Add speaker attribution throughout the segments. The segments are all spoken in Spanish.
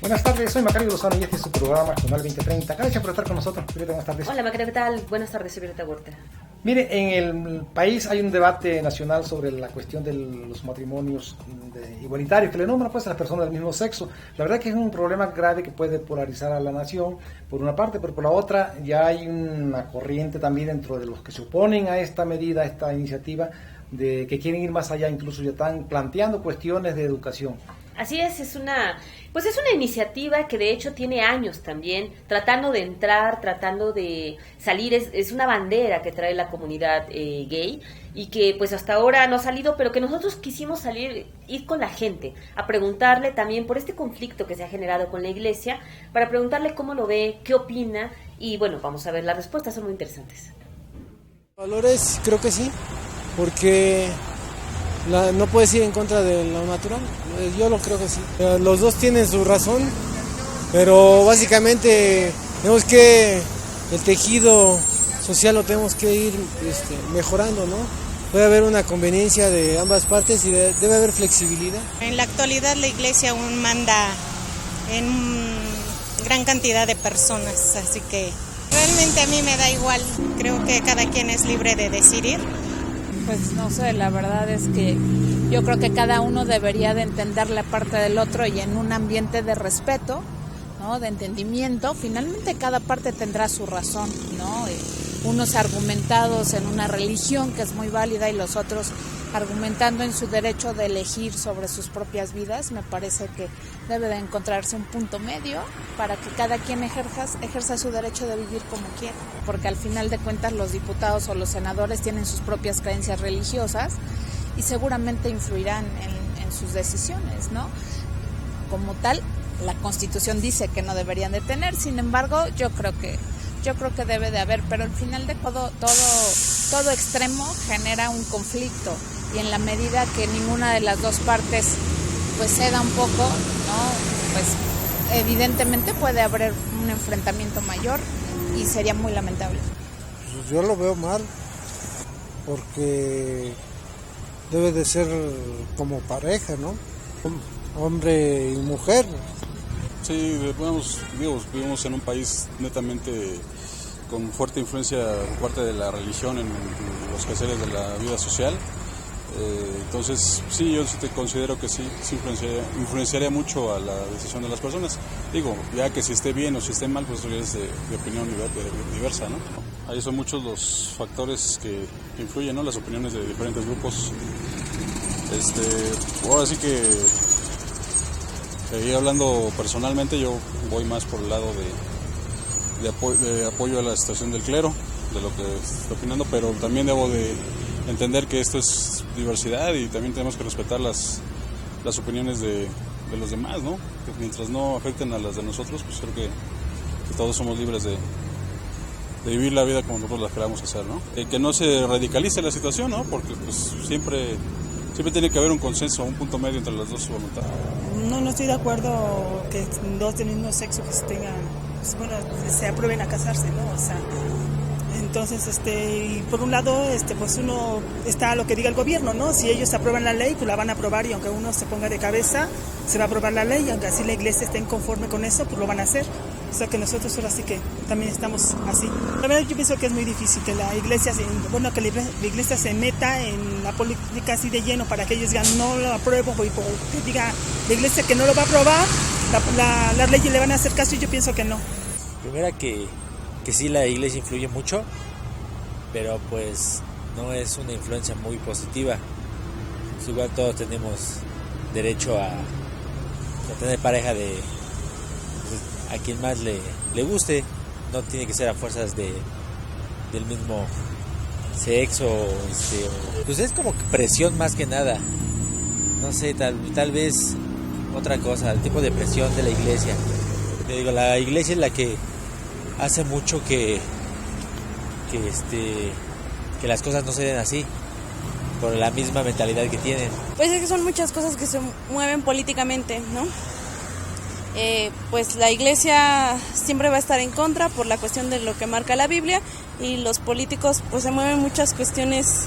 Speaker 1: Buenas tardes, soy Macario Lozano y este es su programa Canal 2030. Gracias por estar con nosotros. Buenas tardes.
Speaker 2: Hola Macario, ¿qué tal? Buenas tardes, soy Violeta Huerta.
Speaker 1: Mire, en el país hay un debate nacional sobre la cuestión de los matrimonios igualitarios, que le nombran pues a las personas del mismo sexo. La verdad que es un problema grave que puede polarizar a la nación, por una parte, pero por la otra ya hay una corriente también dentro de los que se oponen a esta medida, a esta iniciativa, de que quieren ir más allá, incluso ya están planteando cuestiones de educación.
Speaker 2: Así es una iniciativa que de hecho tiene años también, tratando de entrar, tratando de salir, es una bandera que trae la comunidad gay y que pues hasta ahora no ha salido, pero que nosotros quisimos ir con la gente, a preguntarle también por este conflicto que se ha generado con la iglesia, para preguntarle cómo lo ve, qué opina, y bueno, vamos a ver, las respuestas son muy interesantes.
Speaker 3: Valores, creo que sí, porque no puedes ir en contra de lo natural, yo lo creo que sí. Los dos tienen su razón, pero básicamente tenemos que, el tejido social lo tenemos que ir mejorando, ¿no? Puede haber una conveniencia de ambas partes y debe haber flexibilidad.
Speaker 4: En la actualidad la iglesia aún manda en gran cantidad de personas, así que realmente a mí me da igual, creo que cada quien es libre de decidir.
Speaker 5: Pues no sé, la verdad es que yo creo que cada uno debería de entender la parte del otro y en un ambiente de respeto, ¿no? De entendimiento, finalmente cada parte tendrá su razón, ¿no? Unos argumentados en una religión que es muy válida y los otros argumentando en su derecho de elegir sobre sus propias vidas. Me parece que debe de encontrarse un punto medio para que cada quien ejerza su derecho de vivir como quiera, porque al final de cuentas los diputados o los senadores tienen sus propias creencias religiosas y seguramente influirán en sus decisiones, ¿no? Como tal, la Constitución dice que no deberían de tener, sin embargo, yo creo que debe de haber, pero al final de todo extremo genera un conflicto y en la medida que ninguna de las dos partes pues ceda un poco, ¿no? Pues evidentemente puede haber un enfrentamiento mayor y sería muy lamentable.
Speaker 3: Yo lo veo mal porque debe de ser como pareja, ¿no? Hombre y mujer.
Speaker 6: Sí, vivimos en un país netamente con fuerte influencia por parte de la religión en los quehaceres de la vida social. Entonces, sí, yo sí te considero que sí influenciaría mucho a la decisión de las personas. Digo, ya que si esté bien o si esté mal, pues es de opinión diversa, ¿no? Ahí son muchos los factores que influyen, ¿no? Las opiniones de diferentes grupos. Ahora sí que hablando personalmente, yo voy más por el lado de apoyo a la situación del clero, de lo que estoy opinando, pero también debo de entender que esto es diversidad y también tenemos que respetar las opiniones de los demás, ¿no? Que mientras no afecten a las de nosotros, pues creo que todos somos libres de vivir la vida como nosotros la queramos hacer, ¿no? Que no se radicalice la situación, ¿no? Porque pues siempre tiene que haber un consenso, un punto medio entre las dos voluntades.
Speaker 7: No estoy de acuerdo que dos del mismo sexo que se aprueben a casarse, ¿no? O sea, entonces, y por un lado, pues uno está a lo que diga el gobierno, ¿no? Si ellos aprueban la ley, pues la van a aprobar y aunque uno se ponga de cabeza, se va a aprobar la ley y aunque así la iglesia esté inconforme con eso, pues lo van a hacer. O sea que nosotros ahora sí que también estamos así. La verdad yo pienso que es muy difícil que la iglesia se meta en la política así de lleno para que ellos digan no lo apruebo y que diga la iglesia que no lo va a aprobar, las leyes le van a hacer caso y yo pienso que no.
Speaker 8: Primera que sí la iglesia influye mucho, pero pues no es una influencia muy positiva. Pues igual todos tenemos derecho a tener pareja de a quien más le guste, no tiene que ser a fuerzas del mismo sexo, pues es como presión más que nada, no sé, tal vez otra cosa, el tipo de presión de la iglesia. Te digo, la iglesia es la que hace mucho que las cosas no se den así, por la misma mentalidad que tienen.
Speaker 9: Pues es que son muchas cosas que se mueven políticamente, ¿no? Pues la iglesia siempre va a estar en contra por la cuestión de lo que marca la Biblia y los políticos pues se mueven muchas cuestiones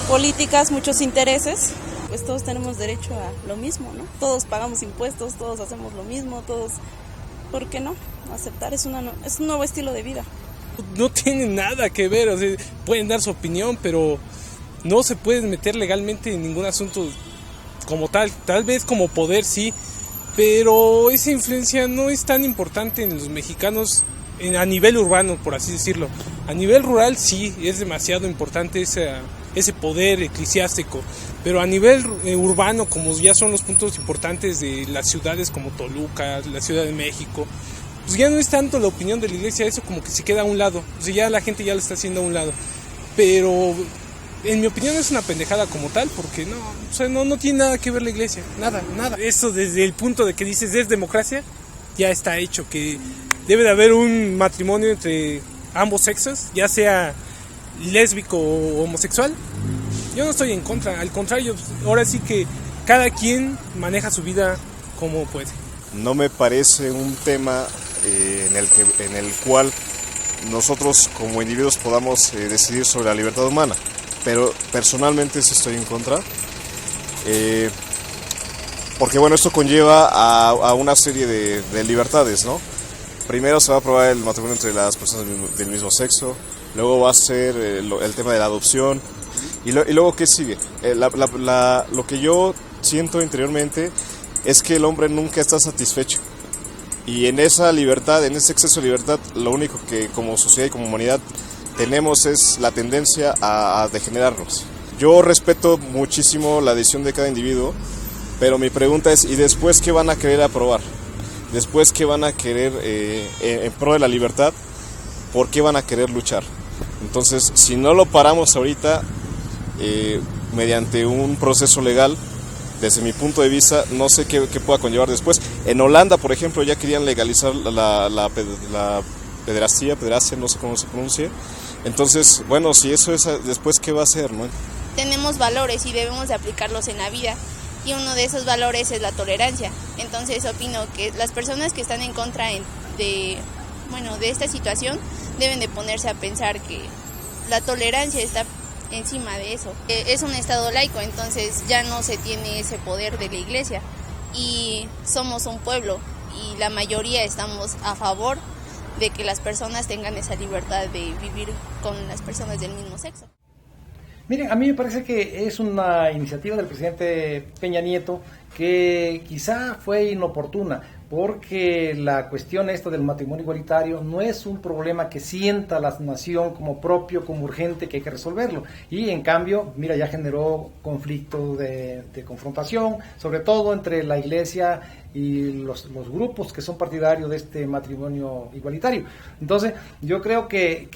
Speaker 9: políticas, muchos intereses. pues todos tenemos derecho a lo mismo, ¿no? Todos pagamos impuestos, todos hacemos lo mismo, todos, ¿por qué no? Aceptar es un nuevo estilo de vida.
Speaker 10: No tiene nada que ver, o sea, pueden dar su opinión, pero no se pueden meter legalmente en ningún asunto como tal vez como poder sí, pero esa influencia no es tan importante en los mexicanos a nivel urbano, por así decirlo. A nivel rural sí, es demasiado importante ese poder eclesiástico, pero a nivel urbano, como ya son los puntos importantes de las ciudades como Toluca, la Ciudad de México, pues ya no es tanto la opinión de la iglesia, eso como que se queda a un lado, o sea, ya la gente ya lo está haciendo a un lado, pero en mi opinión es una pendejada como tal, porque no tiene nada que ver la iglesia, nada. Eso desde el punto de que dices es democracia, ya está hecho, que debe de haber un matrimonio entre ambos sexos, ya sea lésbico o homosexual. Yo no estoy en contra, al contrario, ahora sí que cada quien maneja su vida como puede.
Speaker 11: No me parece un tema en el cual nosotros como individuos podamos decidir sobre la libertad humana, pero personalmente sí estoy en contra, porque bueno, esto conlleva a una serie de libertades, ¿no? Primero se va a aprobar el matrimonio entre las personas del mismo sexo, luego va a ser el tema de la adopción, y luego ¿qué sigue? Lo que yo siento interiormente es que el hombre nunca está satisfecho. Y en esa libertad, en ese exceso de libertad, lo único que como sociedad y como humanidad tenemos es la tendencia a degenerarnos. Yo respeto muchísimo la decisión de cada individuo, pero mi pregunta es, ¿y después qué van a querer aprobar? Después qué van a querer en pro de la libertad, ¿por qué van a querer luchar? Entonces, si no lo paramos ahorita mediante un proceso legal, desde mi punto de vista, no sé qué pueda conllevar después. En Holanda, por ejemplo, ya querían legalizar la pederastia, no sé cómo se pronuncia. Entonces, bueno, si eso es después, ¿qué va a hacer, no?
Speaker 12: Tenemos valores y debemos de aplicarlos en la vida. Y uno de esos valores es la tolerancia. Entonces, opino que las personas que están en contra de esta situación deben de ponerse a pensar que la tolerancia está encima de eso. Es un estado laico, entonces ya no se tiene ese poder de la iglesia y somos un pueblo y la mayoría estamos a favor de que las personas tengan esa libertad de vivir con las personas del mismo sexo.
Speaker 1: Miren, a mí me parece que es una iniciativa del presidente Peña Nieto que quizá fue inoportuna, porque la cuestión esta del matrimonio igualitario no es un problema que sienta la nación como propio, como urgente, que hay que resolverlo. Y en cambio, mira, ya generó conflicto de confrontación, sobre todo entre la iglesia y los grupos que son partidarios de este matrimonio igualitario. Entonces, yo creo que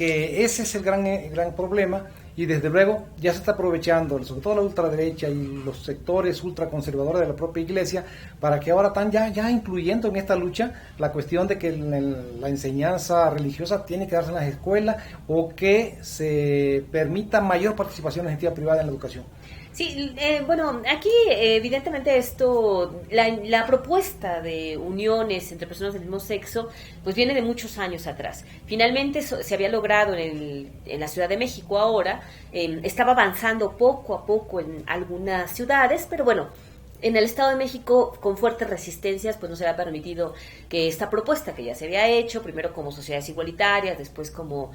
Speaker 1: ese es el gran problema. Y desde luego ya se está aprovechando, sobre todo la ultraderecha y los sectores ultraconservadores de la propia iglesia, para que ahora están ya incluyendo en esta lucha la cuestión de que la enseñanza religiosa tiene que darse en las escuelas o que se permita mayor participación de la iniciativa privada en la educación.
Speaker 2: Sí, bueno, aquí evidentemente la propuesta de uniones entre personas del mismo sexo, pues viene de muchos años atrás. Finalmente se había logrado en la Ciudad de México ahora, estaba avanzando poco a poco en algunas ciudades, pero bueno, en el Estado de México, con fuertes resistencias, pues no se había permitido que esta propuesta que ya se había hecho, primero como sociedades igualitarias, después como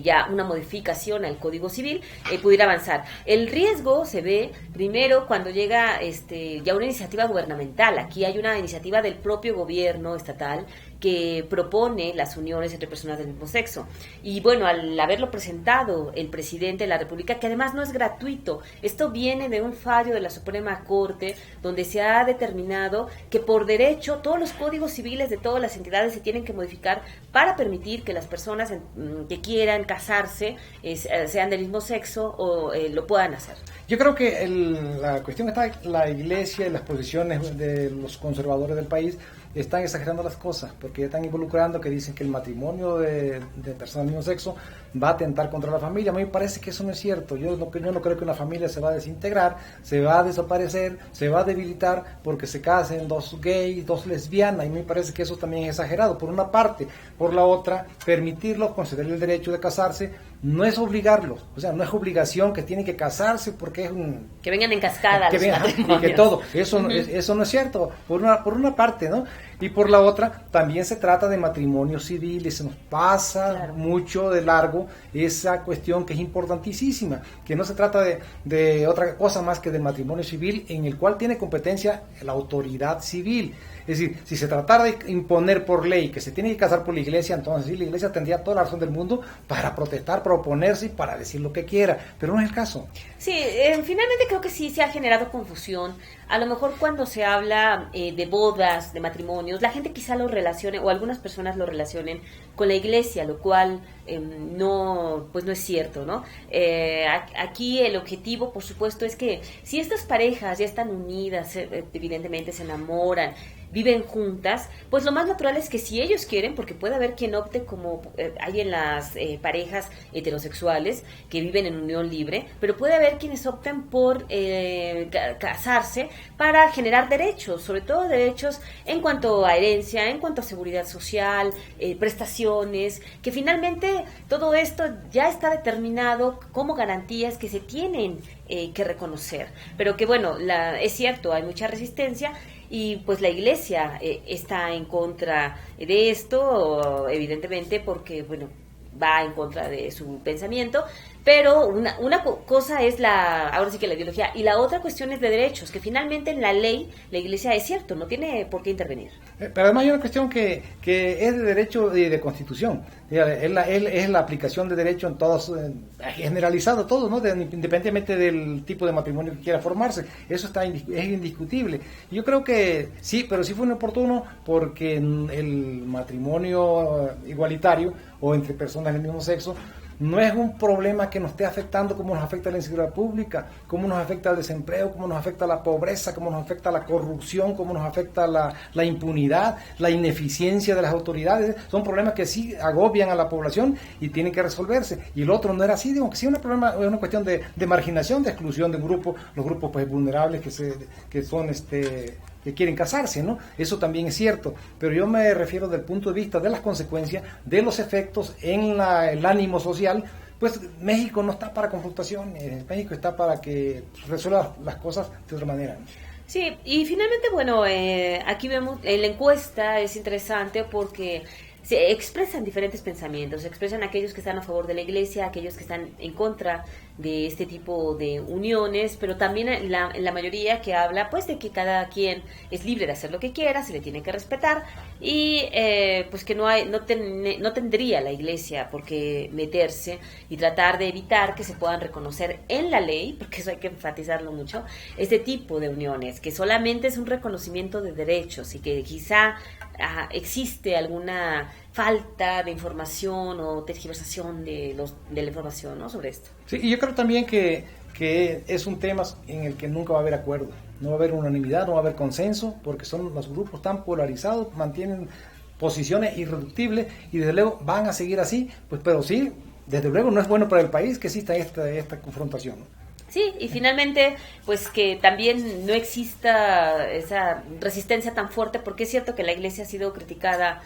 Speaker 2: ya una modificación al Código Civil, pudiera avanzar. El riesgo se ve primero cuando llega ya una iniciativa gubernamental. Aquí hay una iniciativa del propio gobierno estatal que propone las uniones entre personas del mismo sexo. Y bueno, al haberlo presentado el presidente de la República, que además no es gratuito, esto viene de un fallo de la Suprema Corte, donde se ha determinado que por derecho todos los códigos civiles de todas las entidades se tienen que modificar para permitir que las personas que quieran casarse sean del mismo sexo o lo puedan hacer.
Speaker 1: Yo creo que la cuestión está en la iglesia y las posiciones de los conservadores del país, están exagerando las cosas, porque ya están involucrando que dicen que el matrimonio de personas del mismo sexo va a atentar contra la familia. A mí me parece que eso no es cierto. Yo no creo que una familia se va a desintegrar, se va a desaparecer, se va a debilitar porque se casen dos gays, dos lesbianas, y me parece que eso también es exagerado, por una parte. Por la otra, permitirlos, concederles el derecho de casarse, no es obligarlos, o sea, no es obligación que tienen que casarse porque es un...
Speaker 2: Que vengan en cascada
Speaker 1: que
Speaker 2: los
Speaker 1: vengan,
Speaker 2: matrimonios.
Speaker 1: y que todo, eso no es cierto, por una parte, ¿no? Y por la otra, también se trata de matrimonio civil, y se nos pasa mucho de largo esa cuestión que es importantísima, que no se trata de otra cosa más que del matrimonio civil, en el cual tiene competencia la autoridad civil. Es decir, si se tratara de imponer por ley que se tiene que casar por la iglesia, entonces sí, la iglesia tendría toda la razón del mundo para protestar, para oponerse y para decir lo que quiera, pero no es el caso.
Speaker 2: Sí, finalmente creo que sí se ha generado confusión. A lo mejor cuando se habla de bodas, de matrimonios, la gente quizá lo relacione, o algunas personas lo relacionen con la iglesia, lo cual no es cierto, ¿no? Aquí el objetivo, por supuesto, es que si estas parejas ya están unidas, evidentemente se enamoran, viven juntas, pues lo más natural es que si ellos quieren, porque puede haber quien opte como hay en las parejas heterosexuales que viven en unión libre, pero puede haber quienes opten por casarse para generar derechos, sobre todo derechos en cuanto a herencia, en cuanto a seguridad social, prestaciones, que finalmente todo esto ya está determinado como garantías que se tienen que reconocer, pero que bueno, es cierto, hay mucha resistencia. Y pues la iglesia está en contra de esto, evidentemente, porque bueno, va en contra de su pensamiento, pero una cosa es ahora sí que la ideología, y la otra cuestión es de derechos, que finalmente en la ley la iglesia es cierto, no tiene por qué intervenir.
Speaker 1: Pero además hay una cuestión que es de derecho y de constitución, es la aplicación de derecho en todos, generalizado todo, ¿no? Independientemente del tipo de matrimonio que quiera formarse, eso es indiscutible. Yo creo que sí, pero sí fue inoportuno porque el matrimonio igualitario o entre personas del mismo sexo no es un problema que nos esté afectando como nos afecta la inseguridad pública, como nos afecta el desempleo, como nos afecta la pobreza, como nos afecta la corrupción, como nos afecta la impunidad, la ineficiencia de las autoridades. Son problemas que sí agobian a la población y tienen que resolverse. Y el otro no era así, digo que sí es una cuestión de marginación, de exclusión de un grupo, los grupos pues vulnerables que son que quieren casarse, ¿no? Eso también es cierto, pero yo me refiero del punto de vista de las consecuencias, de los efectos en el ánimo social. Pues México no está para confrontaciones, México está para que resuelva las cosas de otra manera, ¿no?
Speaker 2: Sí, y finalmente, bueno, aquí vemos, la encuesta es interesante porque se expresan diferentes pensamientos, se expresan aquellos que están a favor de la iglesia, aquellos que están en contra de este tipo de uniones, pero también la mayoría que habla pues de que cada quien es libre de hacer lo que quiera, se le tiene que respetar y pues que no tendría la iglesia por qué meterse y tratar de evitar que se puedan reconocer en la ley, porque eso hay que enfatizarlo mucho, este tipo de uniones, que solamente es un reconocimiento de derechos y que quizá existe alguna falta de información o tergiversación de la información, ¿no?, sobre esto.
Speaker 1: Sí, y yo creo también que es un tema en el que nunca va a haber acuerdo, no va a haber unanimidad, no va a haber consenso, porque son los grupos tan polarizados, mantienen posiciones irreductibles y desde luego van a seguir así, pues, pero sí, desde luego no es bueno para el país que exista esta confrontación, ¿no?
Speaker 2: Sí, y finalmente, pues que también no exista esa resistencia tan fuerte, porque es cierto que la iglesia ha sido criticada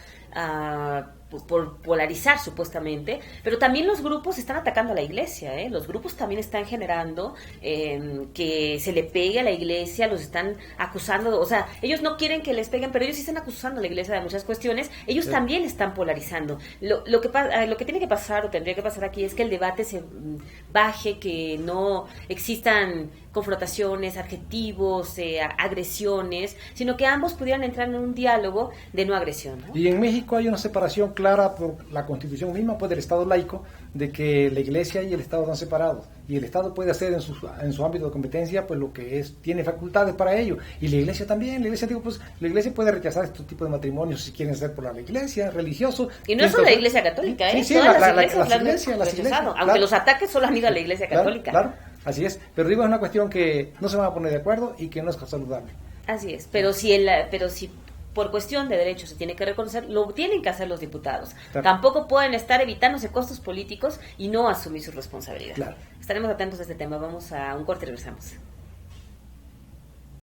Speaker 2: por polarizar supuestamente, pero también los grupos están atacando a la iglesia, ¿eh? Los grupos también están generando que se le pegue a la iglesia, los están acusando, o sea, ellos no quieren que les peguen, pero ellos sí están acusando a la iglesia de muchas cuestiones, ellos también están polarizando. Lo que tiene que pasar, o tendría que pasar aquí, es que el debate se baje, que no existan confrontaciones, adjetivos, agresiones, sino que ambos pudieran entrar en un diálogo de no agresión, ¿no?
Speaker 1: Y en México hay una separación clara por la Constitución misma, pues, del Estado laico, de que la Iglesia y el Estado están separados, y el Estado puede hacer en su ámbito de competencia pues lo que tiene facultades para ello, y la Iglesia también. La Iglesia puede rechazar este tipo de matrimonios si quieren ser por la Iglesia, religioso.
Speaker 2: Y no es solo la Iglesia Católica,
Speaker 1: sí,
Speaker 2: todas
Speaker 1: las iglesias,
Speaker 2: aunque
Speaker 1: claro,
Speaker 2: los ataques solo han ido a la Iglesia Católica.
Speaker 1: Claro, así es, pero digo, es una cuestión que no se van a poner de acuerdo y que no es saludable.
Speaker 2: Así es, pero si por cuestión de derechos se tiene que reconocer, lo tienen que hacer los diputados.
Speaker 1: Claro.
Speaker 2: Tampoco pueden estar evitándose costos políticos y no asumir su responsabilidad.
Speaker 1: Claro.
Speaker 2: Estaremos atentos a este tema. Vamos a un corte y regresamos.